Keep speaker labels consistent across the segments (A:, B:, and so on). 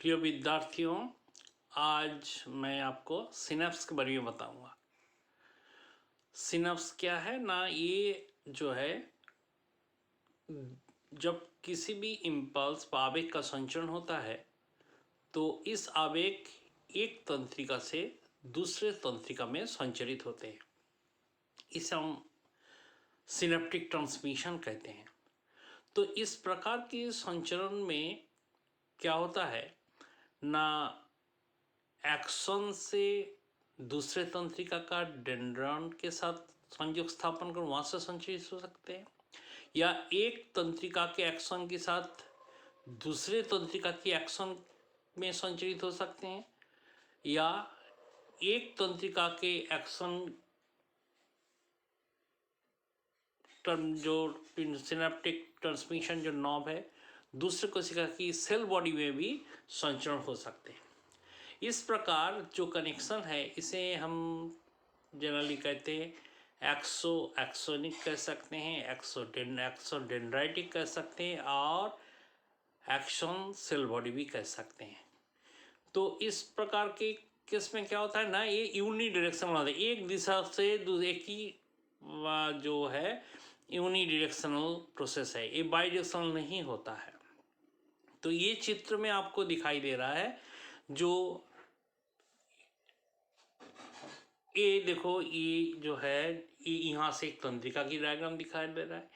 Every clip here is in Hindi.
A: प्रिय विद्यार्थियों, आज मैं आपको सिनेप्स के बारे में बताऊंगा। सिनेप्स क्या है ना, ये जो है जब किसी भी इम्पल्स आवेग का संचरण होता है तो इस आवेग एक तंत्रिका से दूसरे तंत्रिका में संचरित होते हैं। इसे हम सिनेप्टिक ट्रांसमिशन कहते हैं। तो इस प्रकार के संचरण में क्या होता है ना, एक्सन से दूसरे तंत्रिका का डेंड्रॉन के साथ संयोग स्थापन कर वहाँ से संचरित हो सकते हैं, या एक तंत्रिका के एक्सन के साथ दूसरे तंत्रिका की एक्सन में संचरित हो सकते हैं, या एक तंत्रिका के एक्सन जो सिनेप्टिक ट्रांसमिशन जो नॉब है दूसरे कोशिका की सेल बॉडी में भी संचरण हो सकते हैं। इस प्रकार जो कनेक्शन है इसे हम जनरली कहते हैं एक्सोनिक कह सकते हैं, एक्सोडेंड्राइटिक कह सकते हैं, और एक्शन सेल बॉडी भी कह सकते हैं। तो इस प्रकार के केस में क्या होता है ना, ये यूनिडायरेक्शनल होता है, एक दिशा से दूसरे की जो है यूनिडायरेक्शनल प्रोसेस है, ये बाईडायरेक्शनल नहीं होता है। तो ये चित्र में आपको दिखाई दे रहा है, जो ये देखो, ये जो है ये यहाँ से एक तंत्रिका की डायग्राम दिखाई दे रहा है।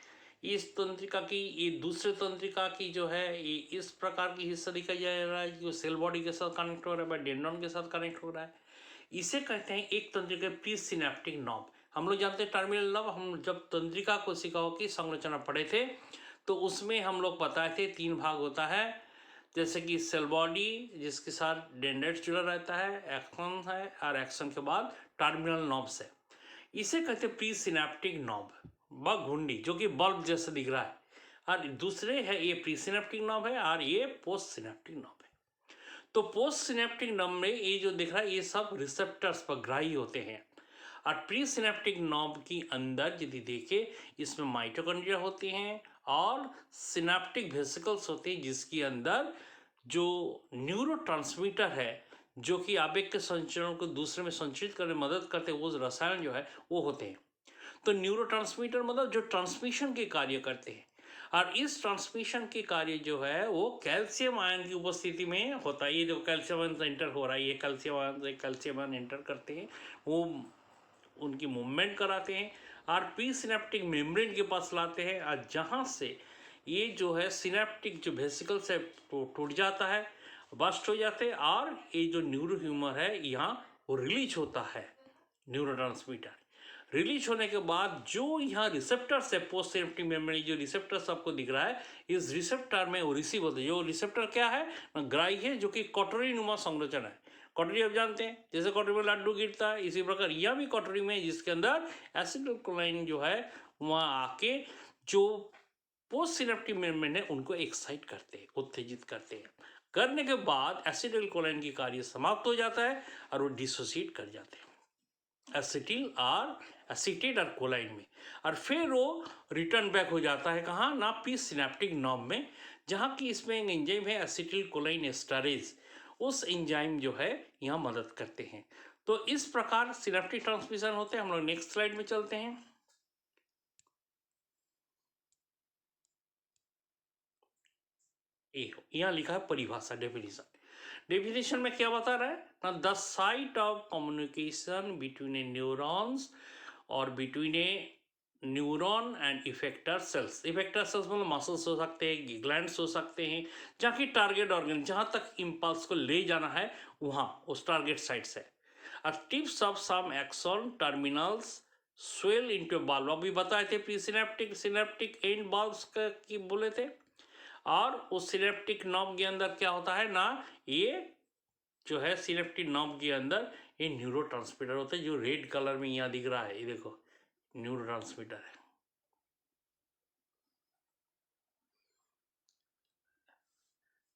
A: इस तंत्रिका की ये दूसरे तंत्रिका की जो है ये इस प्रकार की हिस्सा दिखाई जा रहा है जो सेल बॉडी के साथ कनेक्ट हो रहा है, डेंड्रॉन के साथ कनेक्ट हो रहा है। इसे कहते हैं एक तंत्रिका प्री सिनेप्टिक नॉब। हम लोग जानते हैं टर्मिनल नॉब, हम जब तंत्रिका कोशिकाओं की संरचना पढ़े थे तो उसमें हम लोग बताए थे 3 भाग होता है, जैसे कि सेल बॉडी जिसके साथ डेंड्राइट जुड़ा रहता है, एक्सन है, और एक्सन के बाद टर्मिनल नॉब्स है। इसे कहते हैं प्री सिनेप्टिक नॉब व घुंडी, जो कि बल्ब जैसा दिख रहा है, और दूसरे है ये प्री सिनेप्टिक नॉब है और ये पोस्ट सिनेप्टिक नॉब है। तो पोस्ट सिनेप्टिक नॉब में ये जो दिख रहा है ये सब रिसेप्टर्स पर ग्राही होते हैं, और प्री सिनेप्टिक नॉब की अंदर यदि देखें इसमें माइटोकॉन्ड्रिया होते हैं और सिनेप्टिक वेसिकल्स होते हैं, जिसके अंदर जो न्यूरोट्रांसमीटर है जो कि आवेग के संचरण को दूसरे में संचित करने में मदद करते हैं, वो रसायन जो है वो होते हैं। तो न्यूरोट्रांसमीटर मतलब जो ट्रांसमिशन के कार्य करते हैं, और इस ट्रांसमिशन के कार्य जो है वो कैल्शियम आयन की उपस्थिति में होता है। ये जो कैल्शियम आयन एंटर हो रहा है, ये कैल्शियम आयन एंटर करते हैं, वो उनकी मूवमेंट कराते हैं और प्री सिनेप्टिक मेम्ब्रेन के पास लाते हैं, और जहाँ से ये जो है सिनेप्टिक जो वेसिकल से टूट जाता है, बस्ट हो जाते हैं, और ये जो न्यूरो ह्यूमर है यहाँ वो रिलीज होता है। न्यूरोट्रांसमीटर रिलीज होने के बाद जो यहाँ रिसेप्टर्स है, पोस्ट सिनेप्टिक मेम्ब्रेन जो रिसेप्टर्स आपको दिख रहा है, इस रिसेप्टर में वो रिसीव होते हैं। जो रिसेप्टर क्या है, ग्राही है, जो कि कटोरी नुमा संरचना है। कटोरी आप जानते हैं, जैसे कटोरी में लड्डू गिरता है, इसी प्रकार यह भी कटोरी में, जिसके अंदर एसिटिलकोलाइन जो है वहाँ आके जो पोस्ट सिनेप्टिक मेम्ब्रेन है उनको एक्साइट करते हैं, उत्तेजित करते हैं। करने के बाद एसिटिलकोलाइन की कार्य समाप्त हो जाता है और वो डिसोसिएट कर जाते हैं एसिटेट और कोलाइन में, और फिर वो रिटर्न बैक हो जाता है कहाँ ना, प्री सिनेप्टिक नॉब में, जहाँ की इसमें एक एंजाइम है एसिटिलकोलाइन एस्टरेज, उस एंजाइम जो है यहाँ मदद करते हैं। तो इस प्रकार सिनेप्टिक ट्रांसमिशन होते हैं। हम लोग नेक्स्ट स्लाइड में चलते हैं। यहाँ लिखा है परिभाषा, डेफिनेशन में क्या बता रहा है ना, the site of communication between a neurons और between a neuron and effector cells. Effector cells मतलब मसल्स हो सकते हैं, ग्लैंड्स हो सकते हैं, जहाँ की टारगेट ऑर्गन, जहाँ तक इम्पल्स को ले जाना है वहाँ उस टारगेट साइट से। Tips of some axon terminals swell into bulb, अभी बताए थे प्री सिनेप्टिक एंड बल्ब्स की बोले थे। और उस सिनेप्टिक नॉब के अंदर क्या होता है ना, ये जो है सिनेप्टिक नॉब के अंदर ये न्यूरोट्रांसमीटर होता है, जो रेड कलर में यहाँ दिख रहा है, ये देखो न्यूरोट्रांसमीटर है।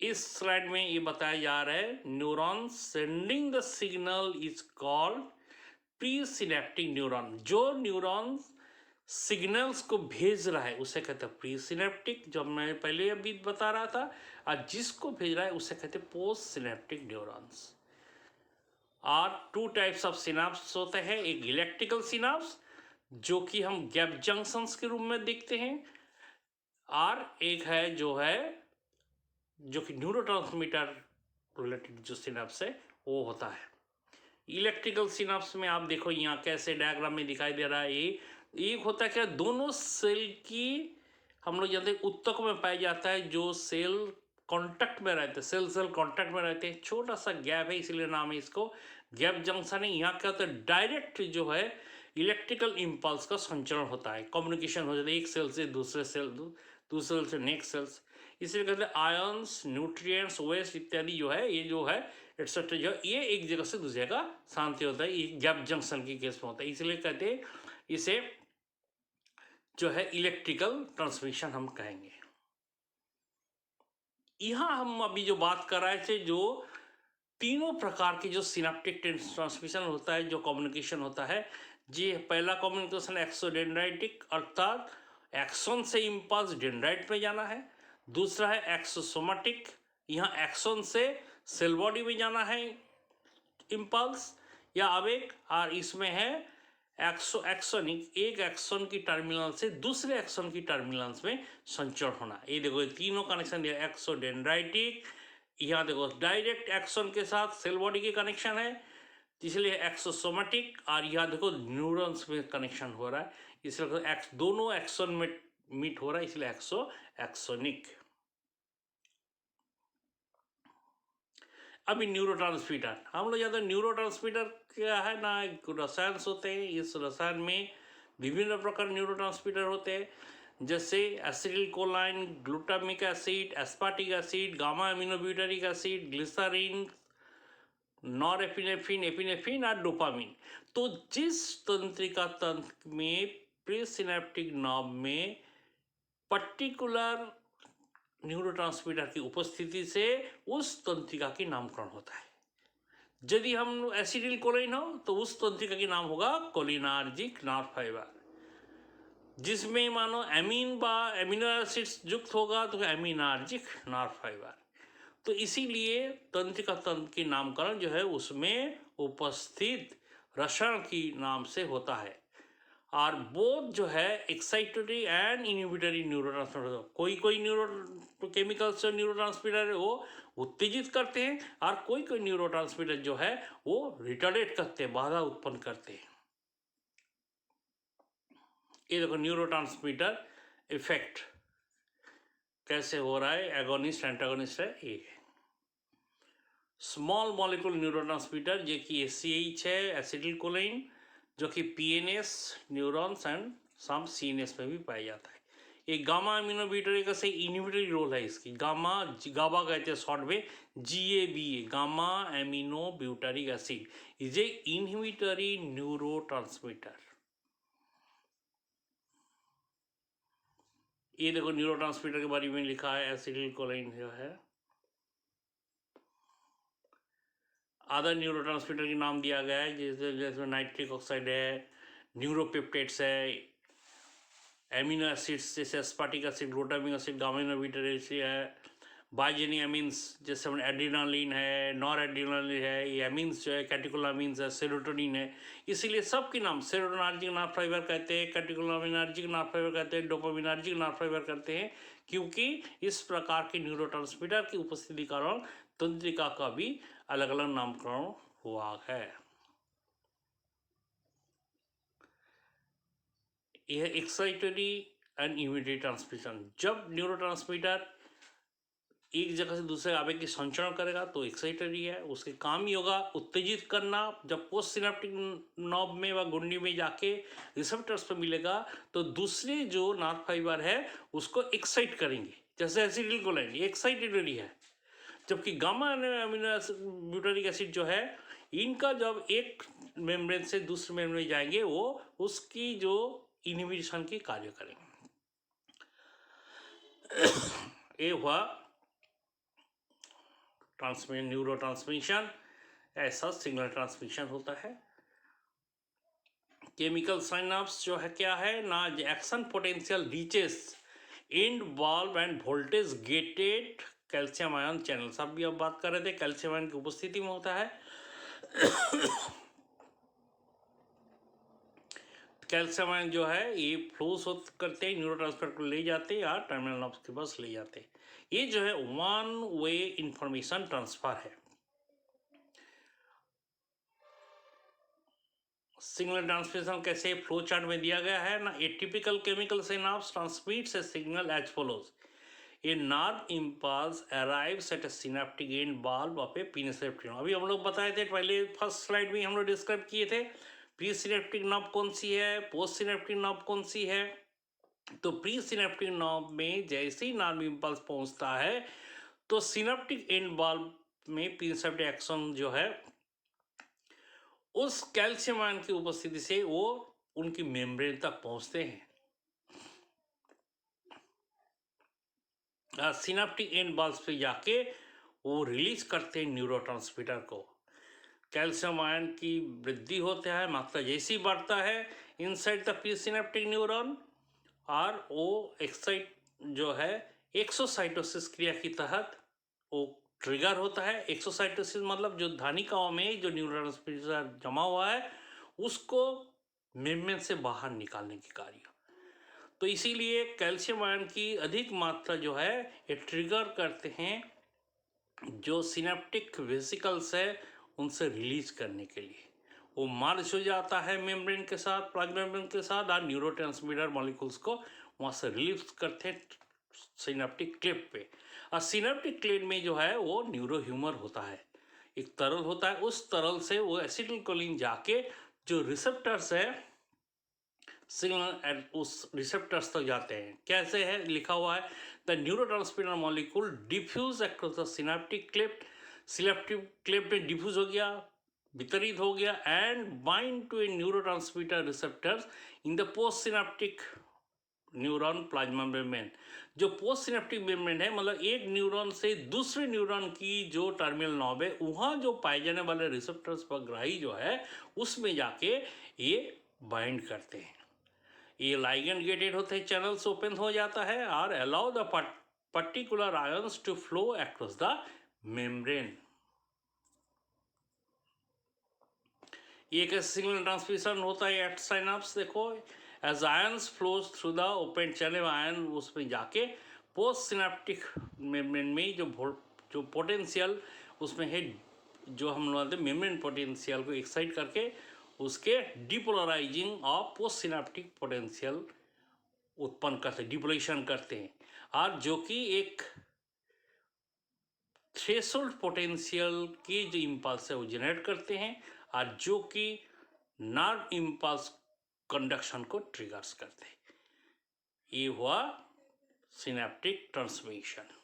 A: इस स्लाइड में ये बताया जा रहा है, neuron sending the signal is called pre synaptic neuron. जो न्यूरॉन सिग्नल्स को भेज रहा है उसे कहते हैं प्री सिनेप्टिक, जो मैं पहले अभी बता रहा था, और जिसको भेज रहा है उसे कहते हैं पोस्ट सिनेप्टिक न्यूरॉन्स। और टू टाइप्स ऑफ सिनाप्स होते हैं, एक इलेक्ट्रिकल सिनाप्स जो कि हम गैप जंक्शंस के रूप में देखते हैं, और एक है जो है जो कि न्यूरोट्रांसमीटर रिलेटेड जो सिनाप्स है वो होता है। इलेक्ट्रिकल सिनाप्स में आप देखो यहाँ कैसे डायग्राम में दिखाई दे रहा है, ये एक होता है क्या, दोनों सेल की हम लोग जानते हैं उत्तक में पाया जाता है, जो सेल कांटेक्ट में रहते हैं, सेल सेल कांटेक्ट में रहते हैं, छोटा सा गैप है इसलिए नाम है इसको गैप जंक्शन है। यहाँ क्या होता है, डायरेक्ट जो है इलेक्ट्रिकल इम्पल्स का संचरण होता है, कम्युनिकेशन हो जाता है एक सेल से दूसरे सेल, दूसरे सेल से नेक्स्ट सेल्स, इसलिए कहते हैं आयंस, न्यूट्रिएंट्स, वेस्ट इत्यादि जो है ये जो है एक्सेट्रा जो ये एक जगह से दूसरी जगह शांति होता है, ये गैप जंक्शन की केस में होता है, इसलिए कहते हैं इसे जो है इलेक्ट्रिकल ट्रांसमिशन हम कहेंगे। यहाँ हम अभी जो बात कर रहे थे, जो तीनों प्रकार के जो सिनेप्टिक ट्रांसमिशन होता है, जो कम्युनिकेशन होता है, जी पहला कम्युनिकेशन एक्सोडेंड्राइटिक अर्थात एक्सोन से इम्पल्स डेंड्राइट में जाना है, दूसरा है एक्सोसोमेटिक, यहाँ एक्सोन से सेल बॉडी में जाना है इम्पल्स या आवेग, और इसमें है एक्सोनिक, एक एक्सोन की टर्मिनल से दूसरे एक्सोन की टर्मिनल्स में संचरण होना। ये देखो ये तीनों कनेक्शन दिया, एक्सोडेंड्राइटिक, यहाँ देखो डायरेक्ट एक्सोन के साथ सेल बॉडी की कनेक्शन है इसलिए एक्सोसोमेटिक, और यहाँ देखो न्यूरॉन्स में कनेक्शन हो रहा है इसलिए दोनों एक्सोन में मीट हो रहा है इसलिए एक्सोनिक। अभी न्यूरोट्रांसमीटर, हम लोग ज़्यादा न्यूरोट्रांसमीटर क्या है ना, रसायन होते हैं, इस रसायन में विभिन्न प्रकार न्यूरोट्रांसमीटर होते हैं, जैसे acetylcholine, glutamic acid, aspartic acid, gamma aminobutyric acid, glycerine, norepinephrine, epinephrine और डोपामिन। तो जिस तंत्रिका तंत्र में प्रीसिनेप्टिक नॉब में पर्टिकुलर न्यूरोट्रांसमीटर की उपस्थिति से उस तंत्रिका की नामकरण होता है। यदि हम एसिटिलकोलाइन हो तो उस तंत्रिका की नाम होगा कोलिनार्जिक नर्व फाइबर, जिसमें मानो एमीन बा एमिनो एसिड्स युक्त होगा तो एमिनार्जिक नर्व फाइबर। तो इसीलिए तंत्रिका तंत्र की नामकरण जो है उसमें उपस्थित रसायन की नाम से होता है। और बोथ जो है एक्साइटरी एंड इनहिबिटरी न्यूरोट्रांसमीटर, कोई कोई न्यूरो केमिकल्स जो न्यूरोट्रांसमीटर है वो उत्तेजित करते हैं, और कोई कोई न्यूरोट्रांसमीटर जो है वो रिटार्डेट करते हैं, बाधा उत्पन्न करते हैं। ये देखो न्यूरोट्रांसमीटर इफेक्ट कैसे हो रहा है, एगोनिस्ट एंटागोनिस्ट है ये। स्मॉल मॉलिक्यूल न्यूरोट्रांसमीटर जो कि एसीएच है, एसिटिलकोलाइन, जो कि PNS neurons and some CNS में भी पाया जाता है। एक गामा एमिनोब्यूटारिक का सही इनहिबिटरी रोल है इसकी, गाबा कहते हैं शॉर्ट में, GABA, gamma aminobutyric acid is a inhibitory neurotransmitter. ये देखो न्यूरोट्रांसमीटर के बारे में लिखा है, एसिटिलकोलाइन जो है। अदर न्यूरोट्रांसमीटर के नाम दिया गया है, जैसे नाइट्रिक ऑक्साइड है, न्यूरोपेप्टाइड्स है, एमिनो एसिड्स जैसे aspartic acid, glutamic acid, gamma aminobutyric है, बाइजेनिक एमीन्स जैसे एड्रेनालिन है, नॉर एड्रेनालिन है, ये एमीन्स जो है कैटेकोलामीन्स है, सेरोटोनिन है, इसीलिए सबके नाम सेरोटोनर्जिक नर्व फाइबर कहते हैं, कैटेकोलामिनर्जिक नर्व फाइबर कहते हैं, डोपामिनर्जिक नर्व फाइबर कहते हैं, क्योंकि इस प्रकार के न्यूरोट्रांसमीटर की उपस्थिति के कारण तंत्रिका का भी अलग अलग नामकरण हुआ है। यह एक्साइटरी एंड इमीडिएटरी ट्रांसमिशन, जब न्यूरोट्रांसमीटर एक जगह से दूसरे आवेग की संचरण करेगा तो एक्साइटरी है, उसके काम ही होगा उत्तेजित करना। जब पोस्ट सिनेप्टिक नॉब में व गुंडी में जाके रिसेप्टर्स पर मिलेगा तो दूसरे जो नर्व फाइबर है उसको एक्साइट करेंगे, जैसे एसिटिलकोलाइन ये एक्साइटेटरी है, जबकि गामा ब्यूटारिक एसिड जो है इनका जब एक मेम्ब्रेन से दूसरे मेम्ब्रेन में जाएंगे वो उसकी जो इनहिबिशन की कार्य करेंगे। ये हुआ न्यूरो ट्रांसमिशन, ऐसा सिग्नल ट्रांसमिशन होता है। केमिकल साइनाप्स जो है क्या है ना, action potential reaches and bulb end voltage gated calcium ion channels. अब भी अब बात कर रहे थे कैल्शियम आयन की उपस्थिति में होता है। कैल्शियम आयन जो है ये फ्लोस करते हैं, न्यूरोट्रांसमीटर को ले जाते हैं या टर्मिनल नर्व्स के पास ले जाते हैं। ये जो है वन वे इंफॉर्मेशन ट्रांसफर है। सिग्नल ट्रांसमिशन कैसे फ्लो चार्ट में दिया गया है ना, a typical chemical synapse transmits a signal as follows. A nerve impulse arrives at a synaptic end bulb of a presynaptic nerve. अभी हम लोग बताए थे पहले फर्स्ट स्लाइड में हम लोग डिस्क्राइब किए थे प्री सिनेप्टिक नर्व कौन सी है, पोस्ट सिनेप्टिक नर्व कौन सी है। तो प्री सिनेप्टिक नर्व में जैसे ही नर्व इम्पल्स पहुंचता है तो सिनेप्टिक एंड बल्ब में पीनोसेप्टिक एक्शन जो है उस कैल्शियम आयन की उपस्थिति से वो उनकी मेम्ब्रेन तक पहुंचते हैं। सिनेप्टिक एंड बल्ब पे जाके वो रिलीज करते हैं न्यूरोट्रांसमीटर को। कैल्शियम आयन की वृद्धि होता है, मात्रा जैसे ही बढ़ता है inside the pre synaptic neuron और वो एक्साइट जो है एक्सोसाइटोसिस क्रिया के तहत वो ट्रिगर होता है। एक्सोसाइटोसिस मतलब जो धानिकाओं में जो न्यूरोट्रांसमीटर जमा हुआ है उसको मेम्ब्रेन से बाहर निकालने के कार्य। तो इसीलिए कैल्शियम आयन की अधिक मात्रा जो है ये ट्रिगर करते हैं जो सिनेप्टिक वेसिकल्स है उनसे रिलीज करने के लिए। वो मार्च हो जाता है मेम्ब्रेन के साथ, प्लाज्मा मेम्ब्रेन के साथ, और न्यूरोट्रांसमीटर मॉलिक्यूल्स को वहाँ से रिलीज करते हैं सिनेप्टिक क्लेट पे। और सिनेप्टिक क्लेट में जो है वो न्यूरोह्यूमर होता है, एक तरल होता है। उस तरल से वो एसिटिलकोलिन जाके जो रिसेप्टर्स है सिग्नल उस रिसेप्टर्स तक जाते हैं। कैसे है लिखा हुआ है, the neurotransmitter molecule diffuse across the synaptic cleft. Synaptic cleft में डिफ्यूज हो गया, वितरित हो गया and bind to a neurotransmitter receptors in the post synaptic neuron plasma membrane. जो पोस्ट सिनेप्टिक मेम्ब्रेन है मतलब एक न्यूरॉन से दूसरे न्यूरॉन की जो टर्मिनल नॉब है वहाँ जो पाए जाने वाले रिसेप्टर्स पर ग्राही जो है उसमें जाके ये बाइंड करते हैं। ये लाइगेंड गेटेड होते हैं, चैनल्स ओपन हो जाता है और allow the particular ions to flow across the membrane. ये कैसे सिग्नल ट्रांसमिशन होता है एट साइनाप्स, देखो as ions flows through the open channel, ion उसमें जाके पोस्ट सिनेप्टिक मेम्ब्रेन में जो पोटेंशियल उसमें है, जो हम लोग मेम्ब्रेन पोटेंशियल को एक्साइट करके उसके depolarising of post synaptic potential उत्पन्न करते हैं, डिपोलेशन करते हैं। और जो कि एक थ्रेशोल्ड पोटेंशियल के जो इम्पल्स है वो जनरेट करते हैं और जो कि नर्व इम्पल्स कंडक्शन को ट्रिगर्स करते हैं। ये हुआ सिनेप्टिक ट्रांसमिशन।